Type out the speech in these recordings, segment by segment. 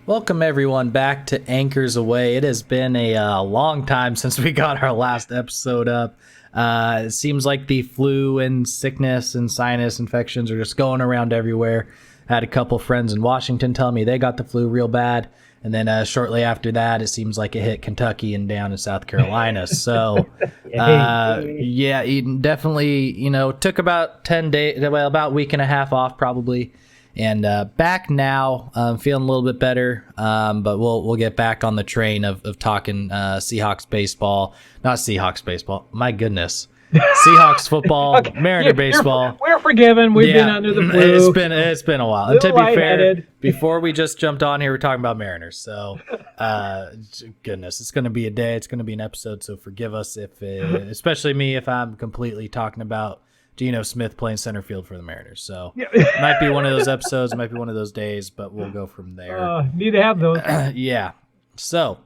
Welcome everyone back to Anchors Away. It has been a long time since we got our last episode up. It seems like the flu and sickness and sinus infections are just going around everywhere. I had a couple friends in Washington tell me they got the flu real bad. And then shortly after that, it seems like it hit Kentucky and down in South Carolina. So, yeah, Eden definitely, took about 10 days, well, about a week and a half off probably. And back now, feeling a little bit better, but we'll get back on the train of talking Seahawks baseball. Not Seahawks baseball. My goodness. Seahawks football, okay. Mariner baseball. We're forgiven. We've been under the flu. It's been a while. And to be fair, before we just jumped on here, we're talking about Mariners. So, goodness, it's going to be a day. It's going to be an episode. So forgive us especially me, if I'm completely talking about Geno Smith playing center field for the Mariners. So it might be one of those episodes, might be one of those days, but we'll go from there. Need to have those. Yeah. So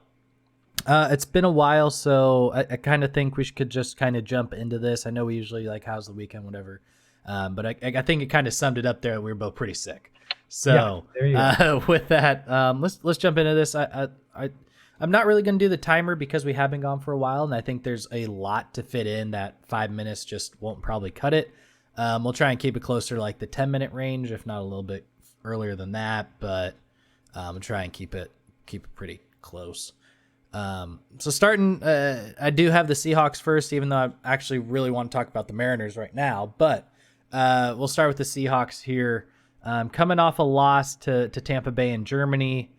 it's been a while, so I kind of think we could just kind of jump into this. I know we usually like how's the weekend, whatever. But I think it kind of summed it up there. We were both pretty sick. So with that, let's jump into this. I'm not really going to do the timer because we have been gone for a while, and I think there's a lot to fit in. That 5 minutes just won't probably cut it. We'll try and keep it closer to like the 10-minute range, if not a little bit earlier than that, but we'll try and keep it pretty close. So starting, I do have the Seahawks first, even though I actually really want to talk about the Mariners right now, but we'll start with the Seahawks here. Coming off a loss to Tampa Bay in Germany.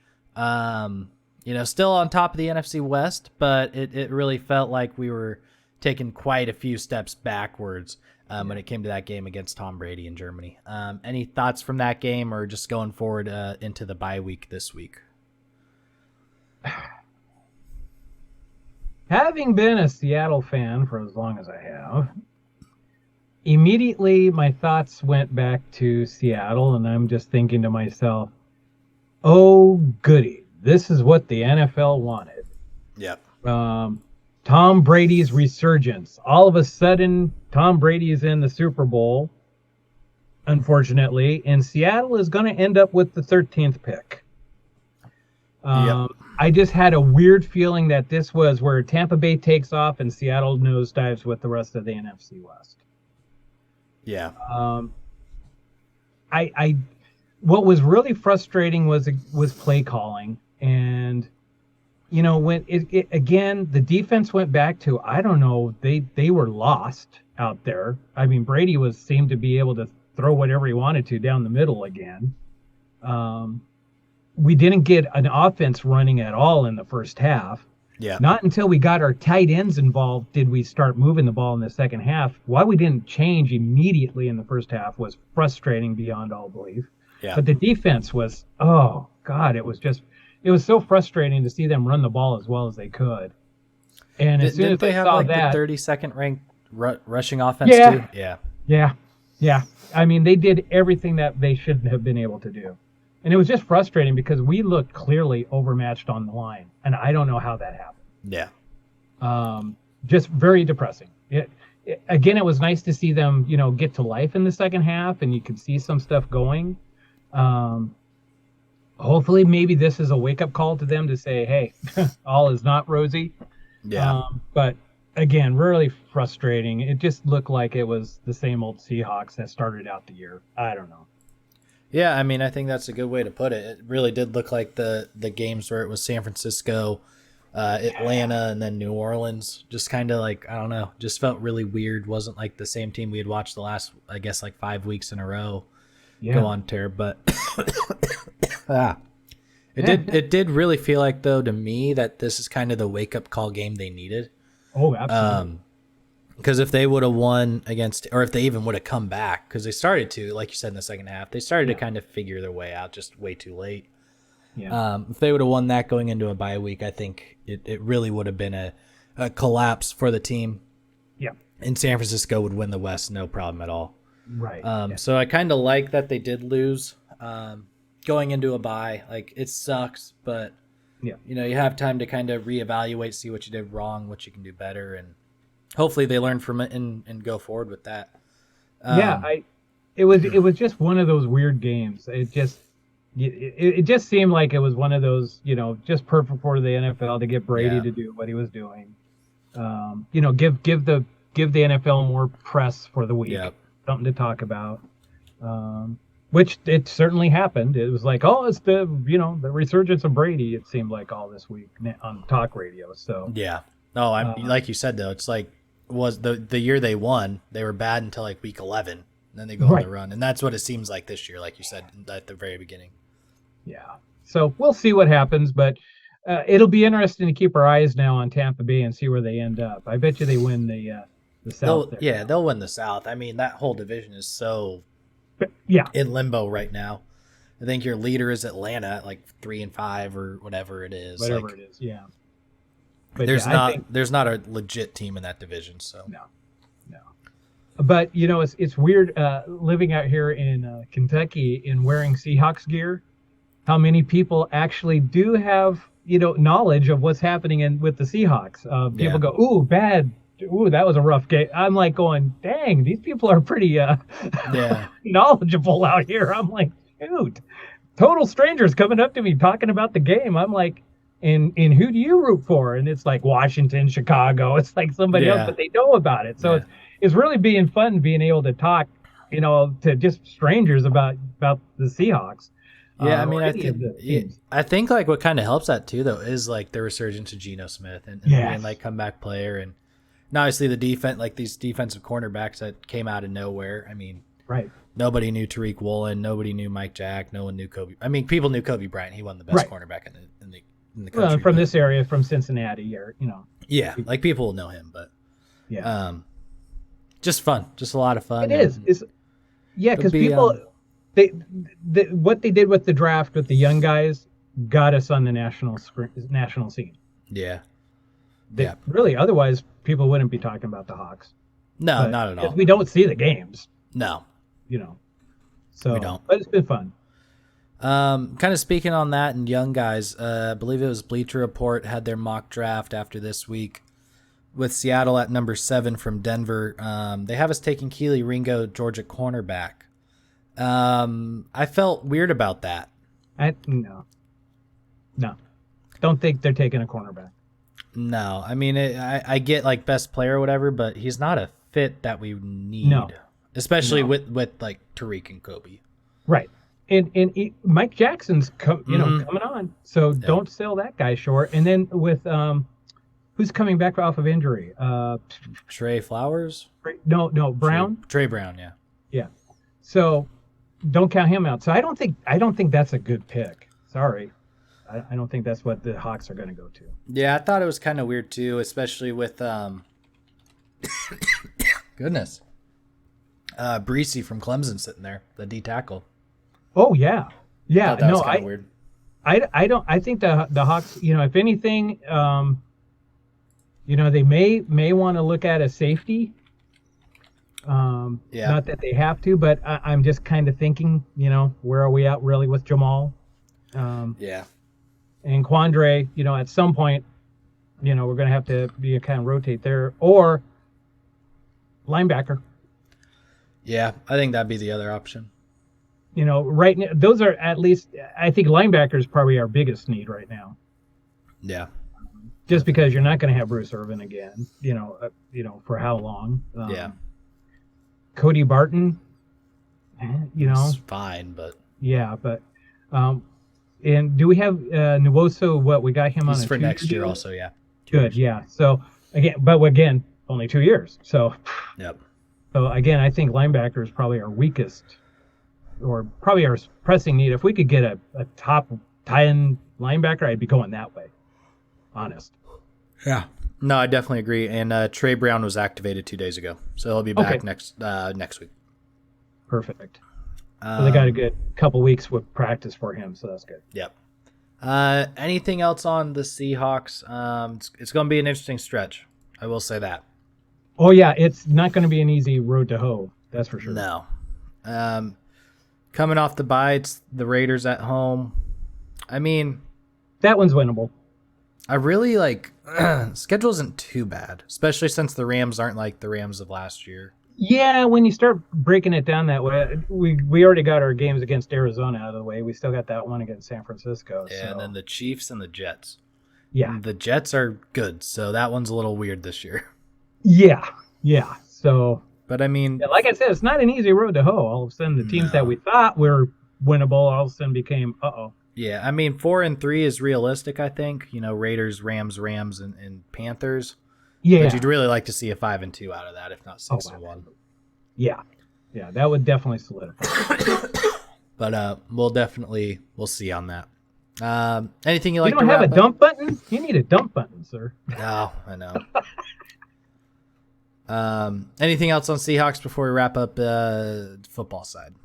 Still on top of the NFC West, but it really felt like we were taking quite a few steps backwards when it came to that game against Tom Brady in Germany. Any thoughts from that game, or just going forward into the bye week this week? Having been a Seattle fan for as long as I have, immediately my thoughts went back to Seattle, and I'm just thinking to myself, oh, goody. This is what the NFL wanted. Yep. Tom Brady's resurgence. All of a sudden, Tom Brady is in the Super Bowl, unfortunately, and Seattle is going to end up with the 13th pick. Yep. I just had a weird feeling that this was where Tampa Bay takes off and Seattle nosedives with the rest of the NFC West. Yeah. What was really frustrating was play calling. And, when it again, the defense went back to, I don't know, they were lost out there. I mean, Brady seemed to be able to throw whatever he wanted to down the middle again. We didn't get an offense running at all in the first half. Yeah. Not until we got our tight ends involved did we start moving the ball in the second half. Why we didn't change immediately in the first half was frustrating beyond all belief. Yeah. But the defense was, oh, God, it was so frustrating to see them run the ball as well as they could. And as soon as they have saw like that, the 32nd ranked rushing offense too? Yeah. I mean, they did everything that they shouldn't have been able to do. And it was just frustrating because we looked clearly overmatched on the line. And I don't know how that happened. Yeah. Just very depressing. Again, it was nice to see them, get to life in the second half, and you could see some stuff going. Hopefully maybe this is a wake-up call to them to say, hey, all is not rosy. Yeah. But again, really frustrating. It just looked like it was the same old Seahawks that started out the year. I don't know. Yeah, I mean, I think that's a good way to put it. It really did look like the games where it was San Francisco, Atlanta, and then New Orleans. Just kind of like, I don't know, just felt really weird. Wasn't like the same team we had watched the last, I guess, like 5 weeks in a row go on tear. But it did really feel like, though, to me, that this is kind of the wake-up call game they needed. Oh, absolutely. Because if they would have won against, or if they even would have come back, because they started to, like you said in the second half, they started to kind of figure their way out just way too late. Yeah. If they would have won that going into a bye week, I think it really would have been a collapse for the team. Yeah. And San Francisco would win the West, no problem at all. Right. So I kind of like that they did lose going into a bye. Like, it sucks, but you have time to kind of reevaluate, see what you did wrong, what you can do better, and hopefully they learn from it and go forward with that. It was just one of those weird games. It just it just seemed like it was one of those, just perfect for the NFL to get Brady Yeah. to do what he was doing. Give the NFL more press for the week, Yeah. something to talk about. Which it certainly happened. It was like, oh, it's the resurgence of Brady. It seemed like all this week on talk radio. So Yeah. No, I'm uh, like you said though. It's like was the year they won. They were bad until like week 11. And then they go on right, the run, and that's what it seems like this year. Like you said at the very beginning. yeah. So we'll see what happens, but it'll be interesting to keep our eyes now on Tampa Bay and see where they end up. I bet you they win the South there. They'll win the South. I mean, that whole division is so But, yeah, in limbo right now. I think your leader is Atlanta at like 3-5 or whatever it is. whatever like, it is, yeah. But there's yeah, not I think, there's not a legit team in that division. So no, no. But it's weird living out here in Kentucky and wearing Seahawks gear. How many people actually do have knowledge of what's happening with the Seahawks? People go, "Ooh, bad. Ooh, that was a rough game." I'm like going, "Dang, these people are pretty yeah, knowledgeable out here." I'm like, "Dude, total strangers coming up to me talking about the game." I'm like, "And who do you root for?" And it's like Washington, Chicago. It's like somebody else, yeah, but they know about it. So yeah. it's really being fun being able to talk, to just strangers about the Seahawks. Yeah, I mean, Or any of the teams. I think like what kind of helps that too, though, is like the resurgence of Geno Smith and being Yes. like comeback player, and obviously the defense, like these defensive cornerbacks that came out of nowhere. I mean, Right. nobody knew Tariq Woolen, nobody knew Mike Jack, no one knew Kobe. I mean, people knew Kobe Bryant. He won the best Right. cornerback in the Well, country. from but- this area, from Cincinnati, or yeah, like people will know him, but yeah, just fun, just a lot of fun. it is. It's because be, people they what they did with the draft with the young guys got us on the national scene. Yeah, Really, otherwise people wouldn't be talking about the Hawks. no, But not at all. we don't see the games, No, So We don't. But it's been fun. kind of speaking on that and young guys, I believe it was Bleacher Report had their mock draft after this week with Seattle at number 7 from Denver. They have us taking Keely Ringo, Georgia cornerback. I felt weird about that. No, don't think they're taking a cornerback. No, I mean, I get like best player or whatever, but he's not a fit that we need, No. especially with like Tariq and Kobe. Right. And Mike Jackson's coming on, so Yeah. don't sell that guy short. And then with who's coming back off of injury? Trey Flowers, No, Brown. Trey Brown, yeah. Yeah. So don't count him out. So I don't think that's a good pick. Sorry. I don't think that's what the Hawks are going to go to. Yeah, I thought it was kind of weird too, especially with goodness, Breesy from Clemson sitting there, the D tackle. Oh yeah, yeah. Thought that was No, kind of weird. I don't. I think the Hawks. If anything, they may want to look at a safety. Yeah. Not that they have to, but I'm just kind of thinking, where are we at really with Jamal? Yeah. And Quandre, at some point, we're going to have to be kind of rotate there, or linebacker. Yeah, I think that'd be the other option. Right now, those are at least, I think linebacker is probably our biggest need right now. Yeah. Just because you're not going to have Bruce Irvin again, for how long? Yeah. Cody Barton, It's fine, but yeah, but and do we have Nwosu? What we got him on he's a for 2-year next year deal? also, yeah. Good, yeah. So again, only 2 years. So Yep. again, I think linebacker is probably our weakest, or probably our pressing need. If we could get a top 10 linebacker, I'd be going that way. Honest. Yeah. No, I definitely agree. And Trey Brown was activated 2 days ago, so he'll be back next week. Perfect. So they got a good couple weeks with practice for him, so that's good. Yep. Anything else on the Seahawks? It's going to be an interesting stretch. I will say that. Oh yeah, it's not going to be an easy road to hoe. That's for sure. No. Coming off the bye, it's the Raiders at home. I mean, That one's winnable. I really schedule isn't too bad, especially since the Rams aren't like the Rams of last year. Yeah, when you start breaking it down that way, we already got our games against Arizona out of the way. We still got that one against San Francisco. And then So the Chiefs and the Jets. yeah, The Jets are good, so that one's a little weird this year. yeah, yeah. So But I mean, yeah, like I said, it's not an easy road to hoe. All of a sudden, the teams that no. we thought were winnable all of a sudden became Yeah, I mean 4-3 is realistic, I think. Raiders, Rams, and Panthers. But yeah. you'd really like to see a 5-2 out of that, if not Oh, 6-1. absolutely. Yeah, yeah. That would definitely solidify. But we'll see on that. Anything you You like to don't have a wrap up? dump button? You need a dump button, sir. No, I know. Anything else on Seahawks before we wrap up football side?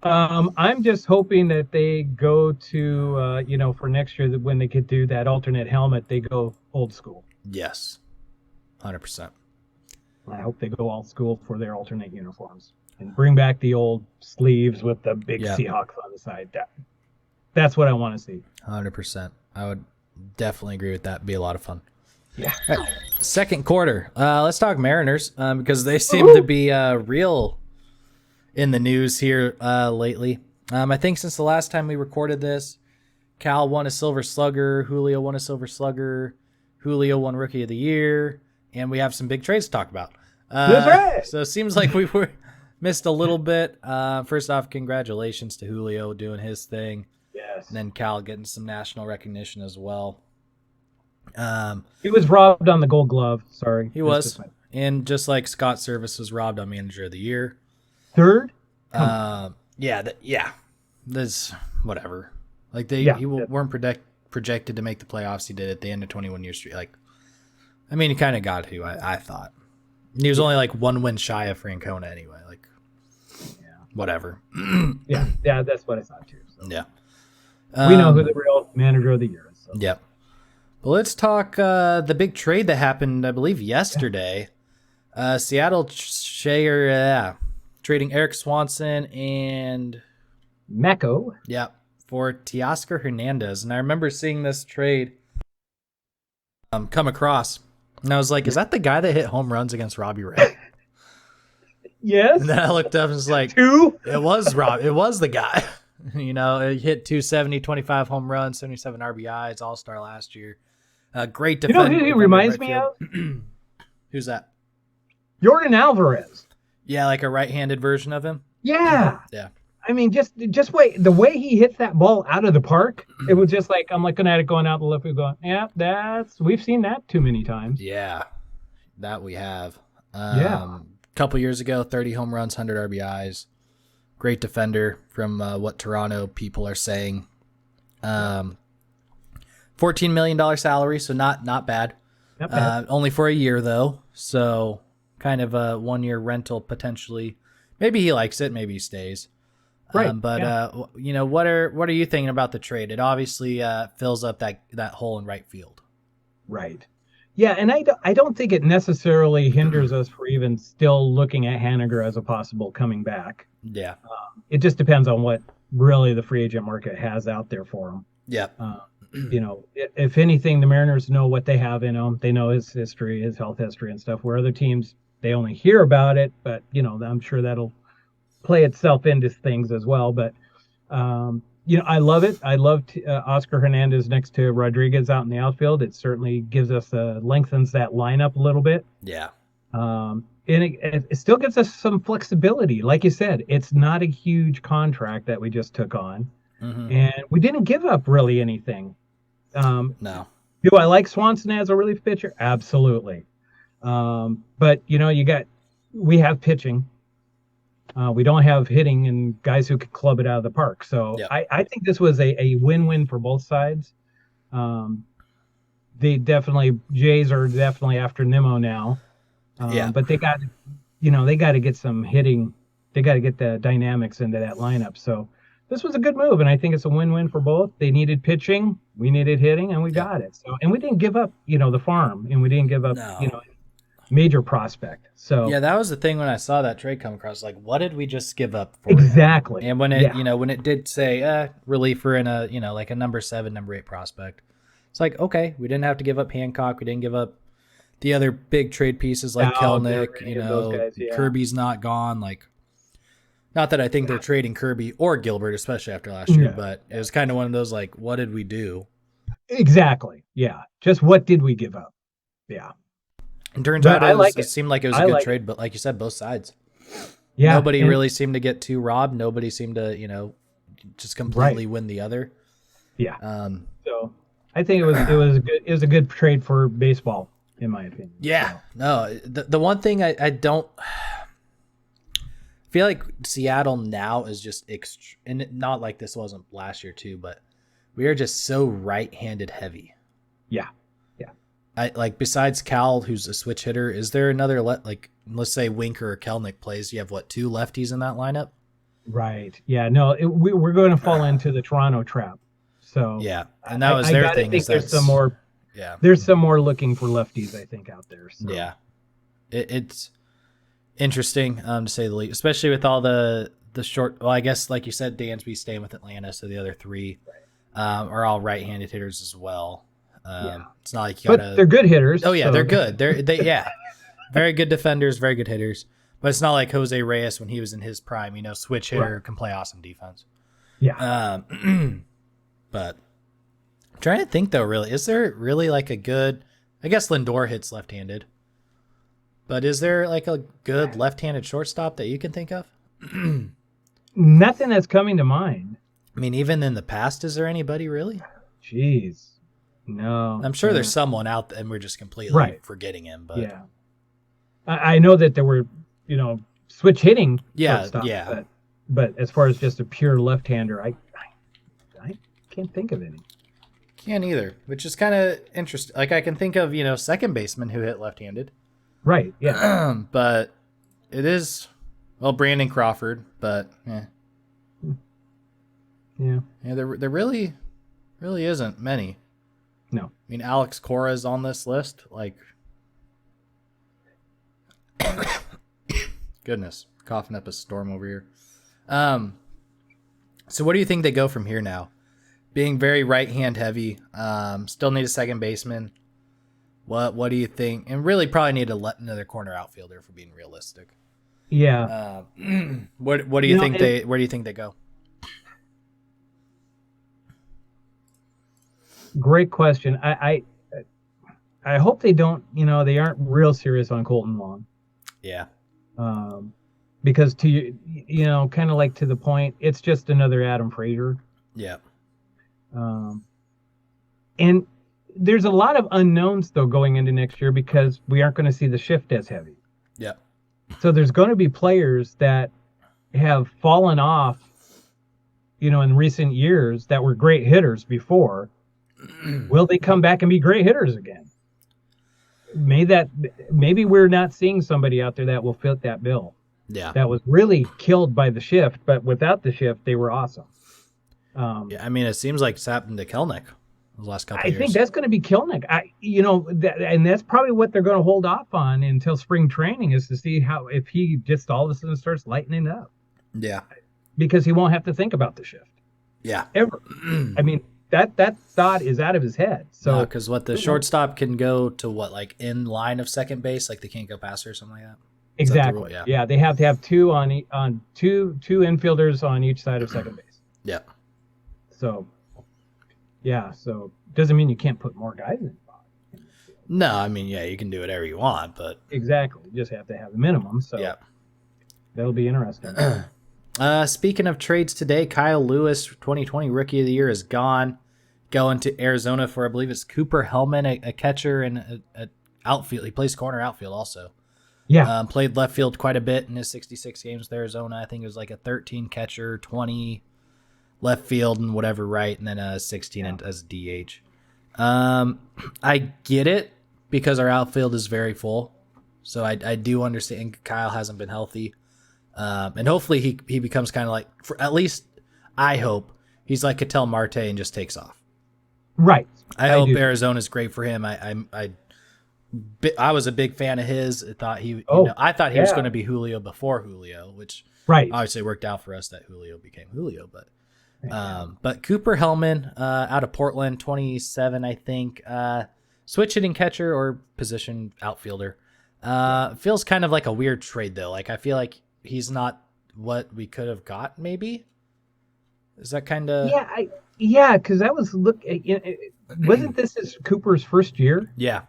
I'm just hoping that they go to, for next year, that when they could do that alternate helmet, they go old school. Yes, 100%. I hope they go old school for their alternate uniforms and bring back the old sleeves with the big Yeah. Seahawks on the side. That's what I want to see. 100%. I would definitely agree with that. It'd be a lot of fun. Yeah. All right. Second quarter. Let's talk Mariners because they seem to be real in the news here lately. I think since the last time we recorded this, Cal won a Silver Slugger, Julio won a Silver Slugger, Julio won Rookie of the Year, and we have some big trades to talk about. That's right. So it seems like we missed a little bit. First off, congratulations to Julio doing his thing. Yes. And then Cal getting some national recognition as well. He was robbed on the Gold Glove. Sorry. He was. And just like Scott Service was robbed on Manager of the Year. Third? Yeah. There's whatever. Like he weren't projected to make the playoffs. He did at the end of 21 year streak. Like, I mean, he kind of got to. I thought he was only like 1 win shy of Francona anyway. Like, whatever. yeah, that's what I thought too. So. Yeah. We know who the real Manager of the Year is. So. Yep. But let's talk the big trade that happened, I believe, yesterday. Seattle trading Eric Swanson and Mecco. Yeah, for Teoscar Hernandez. And I remember seeing this trade come across. And I was like, is that the guy that hit home runs against Robbie Ray? Yes. And then I looked up and was like, Two? It was Rob. It was the guy. He hit 270, 25 home runs, 77 RBIs, all-star last year. Great defense. You know who he reminds me of? Who's that? Jordan Alvarez. Yeah, like a right-handed version of him. Yeah. Yeah. I mean, just wait. The way he hits that ball out of the park, it was just like I'm looking at it going out the left field, going, yeah, we've seen that too many times. Yeah, that we have. Yeah. A couple years ago, 30 home runs, 100 RBIs. Great defender from what Toronto people are saying. $14 million salary, so not bad. Not bad. Only for a year though, so kind of a 1 year rental potentially. Maybe he likes it, maybe he stays. Right. What are you thinking about the trade? It obviously fills up that hole in right field. Right. Yeah, and I don't think it necessarily hinders us for even still looking at Haniger as a possible coming back. Yeah. It just depends on what really the free agent market has out there for him. Yeah. If anything, the Mariners know what they have in him. They know his history, his health history and stuff, where other teams, they only hear about it, but, I'm sure that'll play itself into things as well. But, I love it. I love Oscar Hernandez next to Rodriguez out in the outfield. It certainly gives us, lengthens that lineup a little bit. Yeah. And it still gives us some flexibility. Like you said, it's not a huge contract that we just took on. Mm-hmm. And we didn't give up really anything. No. Do I like Swanson as a relief pitcher? Absolutely. But, we have pitching. We don't have hitting and guys who could club it out of the park. So yeah. I think this was a win-win for both sides. Jays are definitely after Nimmo now. But they got to get some hitting. They got to get the dynamics into that lineup. So this was a good move, and I think it's a win-win for both. They needed pitching, we needed hitting, and we got it. So, and we didn't give up, the farm, and we didn't give up, major prospect. So yeah, that was the thing when I saw that trade come across. Like, what did we just give up for exactly? It? And when it, when it did say reliever and a, like a number 7, number 8 prospect, it's like, okay, we didn't have to give up Hancock, we didn't give up the other big trade pieces like Oh, there were Kelnick, any of those guys, yeah. Kirby's not gone. Like, not that I think they're trading Kirby or Gilbert, especially after last year, No. but it was kind of one of those like, what did we do? Exactly. Yeah. Just what did we give up? Yeah. And turns But out I like it it. seemed like it was I a good like trade, but like you said, both sides. Yeah. Nobody and- really seemed to get too robbed. Nobody seemed to, just completely win the other. Yeah. Um, So I think it was a good trade for baseball, in my opinion. yeah. So, No, the one thing I don't feel like Seattle now is just and not like this wasn't last year too, but we are just so right-handed heavy. yeah. I like besides Cal, who's a switch hitter. Is there another like let's say Winker or Kelnick plays? You have what, 2 lefties in that lineup? Right. Yeah. No, we're going to fall into the Toronto trap. So Yeah, and that was I their gotta thing. think Is there's that's some more. Yeah, There's some more looking for lefties, I think, out there. So. yeah. It's interesting to say the least, especially with all the short. Well, I guess like you said, Dansby's staying with Atlanta, so the other 3 are all right-handed hitters as well. Yeah. It's not like you gotta. But they're good hitters. Oh yeah, so- they're good. Yeah, very good defenders, very good hitters. But it's not like Jose Reyes when he was in his prime. Switch hitter, can play awesome defense. Yeah. But I'm trying to think though. Really, is there really like a good? I guess Lindor hits left-handed. But is there like a good left-handed shortstop that you can think of? Nothing that's coming to mind. I mean, even in the past, is there anybody really? Jeez. No. I'm sure no. there's someone out there, and we're just completely Right. forgetting him. But Yeah. I know that there were, switch hitting. Yeah, shortstops, yeah. But as far as just a pure left-hander, I can't think of any. can't either, which is kind of interesting. Like I can think of second baseman who hit left-handed, Right. Yeah. but it is Brandon Crawford. But Yeah. there really isn't many. No. I mean, Alex Cora is on this list. Like, goodness, coughing up a storm over here. So what do you think they go from here now? Being very right-hand heavy, still need a second baseman. What do you think? And really probably need another corner outfielder if we're being realistic. Yeah. What do you think where do you think they go? Great question. I hope they don't. They aren't real serious on Colton Long. Yeah. Because kind of like to the point, it's just another Adam Frazier. Yeah. And there's a lot of unknowns though going into next year because we aren't going to see the shift as heavy. Yeah. So there's going to be players that have fallen off, in recent years that were great hitters before. Will they come back and be great hitters again? Maybe we're not seeing somebody out there that will fit that bill. Yeah. That was really killed by the shift, but without the shift, they were awesome. Yeah. I mean, it seems like it's happened to Kelnick the last couple of I years. think that's going to be Kelnick. And that's probably what they're going to hold off on until spring training is to see if he just all of a sudden starts lightening up. Yeah. Because he won't have to think about the shift Yeah. ever. I mean, that thought is out of his head. So because the shortstop can go to like in line of second base, like they can't go past or something like that. exactly, rule? yeah, they have to have two two infielders on each side of second base. Yeah. So, yeah, so doesn't mean you can't put more guys in. No, I mean, yeah, you can do whatever you want, but Exactly, you just have to have the minimum. So yeah. that'll be interesting. Speaking of trades today, Kyle Lewis, 2020 Rookie of the Year, is gone. Going to Arizona for, I believe it's Cooper Hellman, a catcher and a outfield. He plays corner outfield also. Yeah, Played left field quite a bit in his 66 games with Arizona. I think it was like a 13 catcher, 20 left field and whatever right, and then 16 as DH. I get it because our outfield is very full. So I do understand Kyle hasn't been healthy. And hopefully he becomes kind of like, at least I hope, he's like Ketel Marte and just takes off. right. I hope do. Arizona's great for him. I was a big fan of his. I thought he was yeah. going to be Julio before Julio, which Right. obviously worked out for us that Julio became Julio. But Cooper Hellman out of Portland, 27, I think. Switch hitting catcher or position outfielder. Feels kind of like a weird trade though. Like I feel like he's not what we could have got. Maybe is that kind of because I was wasn't this Cooper's first year? yeah.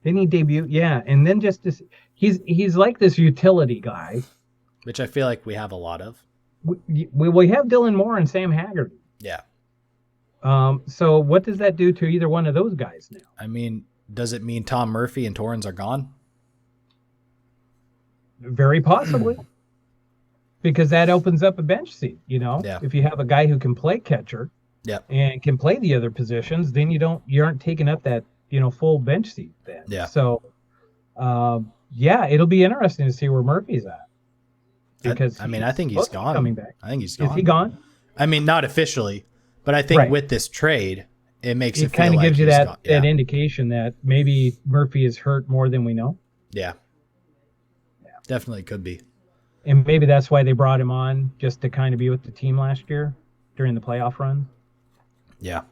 Didn't he debut? Yeah, and then just this, he's like this utility guy, Which I feel like we have a lot of. We have Dylan Moore and Sam Haggerty. Yeah. So what does that do to either one of those guys now? I mean, does it mean Tom Murphy and Torrens are gone? Very possibly. Because that opens up a bench seat, Yeah. If you have a guy who can play catcher Yep. and can play the other positions, then you aren't taking up that, full bench seat then. Yeah. So, it'll be interesting to see where Murphy's at. Because I think he's gone. Coming back. I think he's gone. Is he gone? I mean, not officially, but I think with this trade, it makes it kind of feel gives like you he's gone. that indication that maybe Murphy is hurt more than we know. Yeah. Definitely could be. And maybe that's why they brought him on, just to kind of be with the team last year during the playoff run. Yeah.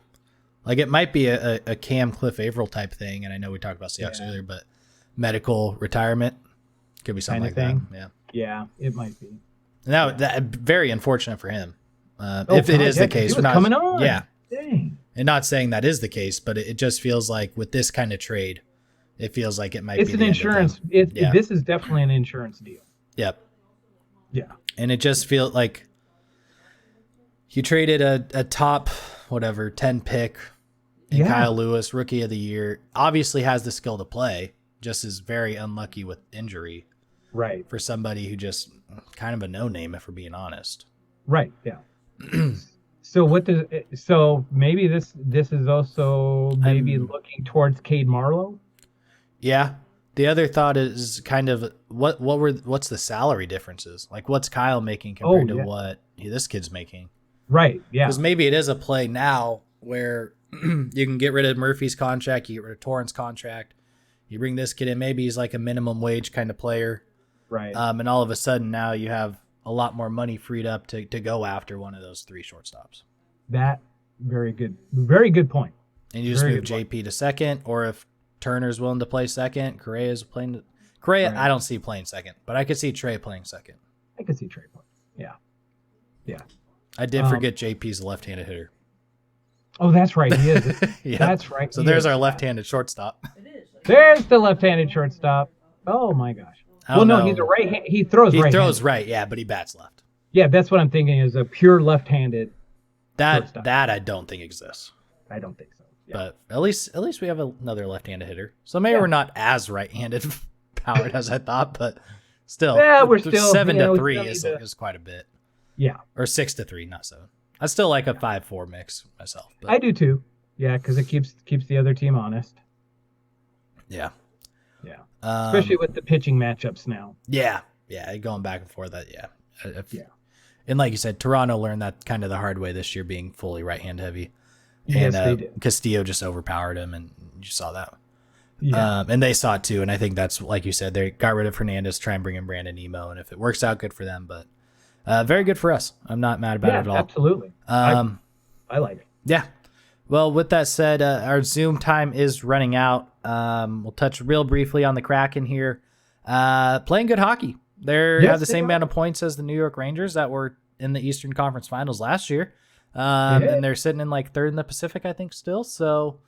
Like it might be a Cam Cliff Averill type thing. And I know we talked about Seahawks earlier, but medical retirement could be something like thing. that. Yeah. Yeah, it might be. Now, that very unfortunate for him. If it is the case. He was coming on. Yeah. Dang. And not saying that is the case, but it just feels like with this kind of trade, it feels like it might be. It's an insurance. This is definitely an insurance deal. Yep. Yeah. And it just feels like you traded a top, 10 pick in Kyle Lewis, rookie of the year. Obviously has the skill to play, just is very unlucky with injury. Right. For somebody who just kind of a no-name, if we're being honest. Right. Yeah. So maybe this is also looking towards Cade Marlowe. Yeah. The other thought is kind of what's the salary differences? Like what's Kyle making compared to what this kid's making? Right. Yeah. Because maybe it is a play now where you can get rid of Murphy's contract, you get rid of Torrens' contract, you bring this kid in. Maybe he's like a minimum wage kind of player. Right. And all of a sudden now you have a lot more money freed up to go after one of those three shortstops. That very good point. And you just move JP to second, or if Turner's willing to play second, Correa's playing. Correa, I don't see playing second, but I could see Trey playing second. I could see Trey playing. Yeah. Yeah. I did forget JP's a left-handed hitter. Oh, that's right. He is. Yeah. That's right. So there's our left-handed shortstop. There's the left-handed shortstop. Oh my gosh. Well, no, he's a right. He throws right. He throws right, yeah, but he bats left. Yeah, that's what I'm thinking is a pure left-handed. That I don't think exists. I don't think so. Yeah. But at least we have another left-handed hitter. So maybe we're not as right-handed powered as I thought, but still, we're still 7-3 is quite a bit. Yeah, or 6-3, not 7. I still like a 5-4 mix myself. But. I do too. Yeah, because it keeps the other team honest. Yeah. Yeah. Especially with the pitching matchups now. Yeah. Going back and forth. And like you said, Toronto learned that kind of the hard way this year, being fully right-hand heavy. Yes, and they did. Castillo just overpowered him, and you saw that. Yeah. And they saw it too, and I think that's, like you said, they got rid of Hernandez, try and bring in Brandon Nemo, and if it works out, good for them. But very good for us. I'm not mad about it at all. Absolutely. I like it. Yeah. Well, with that said, our Zoom time is running out. We'll touch real briefly on the Kraken here. Playing good hockey. They have the same amount of points as the New York Rangers that were in the Eastern Conference Finals last year. And they're sitting in like third in the Pacific, I think, still. So,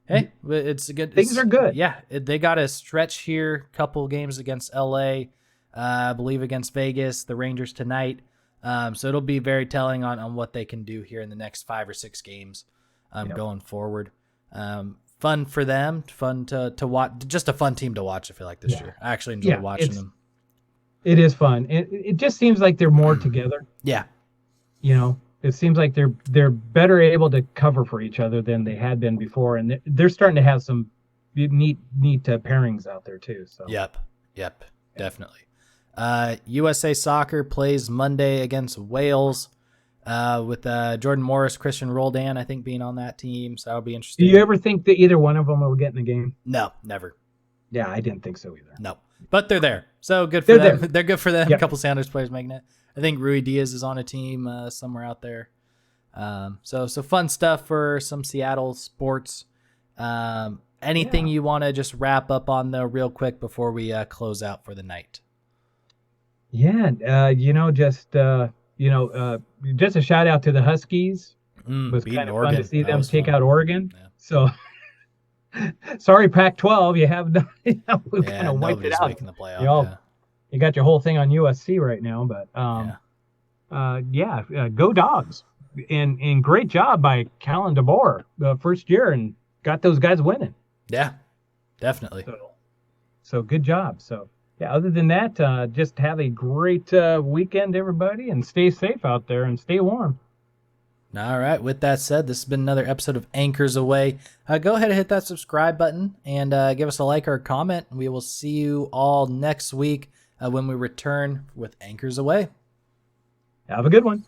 hey, it's a good. Things are good. Yeah. They got a stretch here, couple games against LA, I believe against Vegas, the Rangers tonight. So it'll be very telling on what they can do here in the next 5 or 6 games going forward. Fun for them, fun to watch, just a fun team to watch, I feel like, this year. I actually enjoy watching them. It is fun. It just seems like they're more together. Yeah. It seems like they're better able to cover for each other than they had been before, and they're starting to have some neat pairings out there too. So. Yep, definitely. USA Soccer plays Monday against Wales with Jordan Morris, Christian Roldan, I think, being on that team. So that'll be interesting. Do you ever think that either one of them will get in the game? No, never. Yeah, I didn't think so either. No, but they're there. So good for them. There. They're good for them. Yep. A couple Sounders players making it. I think Rui Diaz is on a team somewhere out there. So fun stuff for some Seattle sports. Anything Yeah. you want to just wrap up on though, real quick before we close out for the night? Yeah, just a shout out to the Huskies. It was Beating kind of fun to Oregon. see That them was take fun. out Oregon. Yeah. So sorry, Pac-12, you have we kind Yeah, of wiped it nobody's out. making the You playoff. all, Yeah. you got your whole thing on USC right now, but Yeah. go Dogs, and great job by Callan DeBoer the first year and got those guys winning. Yeah. Definitely. So good job. So yeah, other than that, just have a great weekend, everybody, and stay safe out there and stay warm. All right. With that said, this has been another episode of Anchors Away. Go ahead and hit that subscribe button and give us a like or a comment. We will see you all next week when we return with Anchors Away. Have a good one.